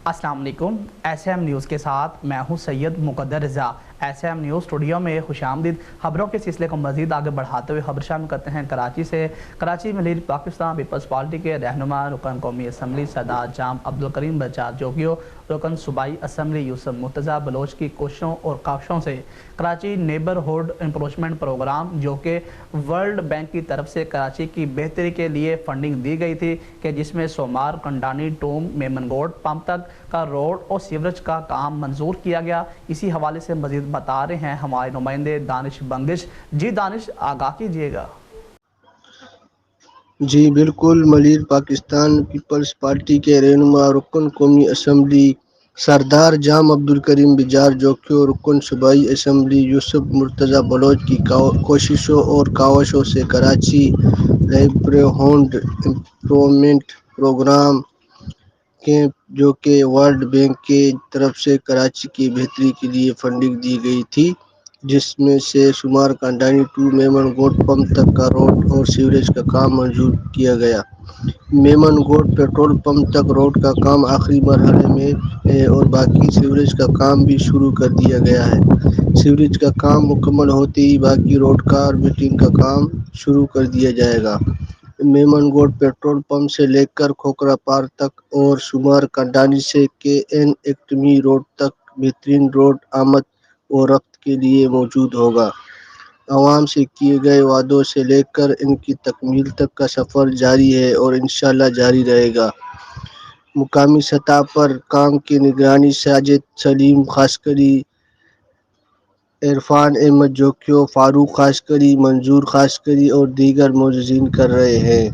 السلام علیکم۔ S M news کے ساتھ میں ہوں سید مقدر رضا۔ ایس ایم نیوز اسٹوڈیو میں خوش آمدید۔ خبروں کے سلسلے کو مزید آگے بڑھاتے ہوئے خبر شامل کرتے ہیں کراچی سے۔ کراچی میں لیڈر پاکستان پیپلز پارٹی کے رہنما رکن قومی اسمبلی سردار جام عبدالکریم بچار جوگیو، رکن صوبائی اسمبلی یوسف مرتضیٰ بلوچ کی کوششوں اور کاوشوں سے کراچی نیبرہڈ امپروومنٹ پروگرام، جو کہ ورلڈ بینک کی طرف سے کراچی کی بہتری کے لیے فنڈنگ دی گئی تھی، کہ جس میں Soomar کنڈانی Tom Memon good pump تک کا روڈ اور سیوریج کا کام منظور کیا گیا۔ اسی حوالے سے مزید بتا رہے ہیں ہمارے نمائندے دانش بنگش۔ جی دانش، آگاہ کیجیے گا۔ جی بالکل، لیڈر پاکستان پیپلز پارٹی کے رہنما رکن قومی اسمبلی سردار جام عبدالکریم بچار جوگیو، رکن صوبائی اسمبلی یوسف مرتضیٰ بلوچ کی کوششوں اور کاوشوں سے کراچی لیبرہڈ امپروومنٹ پروگرام جو کہ ورلڈ بینک کی طرف سے کراچی کی بہتری کے لیے فنڈنگ دی گئی تھی، جس میں سے شمار کنڈانی ٹو میمن گوڈ پمپ تک کا روڈ اور سیوریج کا کام منظور کیا گیا۔ میمن گوڈ پیٹرول پمپ تک روڈ کا کام آخری مرحلے میں ہے اور باقی سیوریج کا کام بھی شروع کر دیا گیا ہے۔ سیوریج کا کام مکمل ہوتے ہی باقی روڈ کا اربیٹنگ کا کام شروع کر دیا جائے گا۔ میمن گوڈ پیٹرول پمپ سے لے کر کھوکھرا پار تک اور شمار کنڈانی سے کے این ایکٹمی روڈ تک بہترین روڈ آمد و رفت کے لیے موجود ہوگا۔ عوام سے کیے گئے وعدوں سے لے کر ان کی تکمیل تک کا سفر جاری ہے اور انشاءاللہ جاری رہے گا۔ مقامی سطح پر کام کی نگرانی ساجد سلیم خاسقری، عرفان احمد جوگیو، فاروق خاسقری، منظور خاسقری اور دیگر معززین کر رہے ہیں۔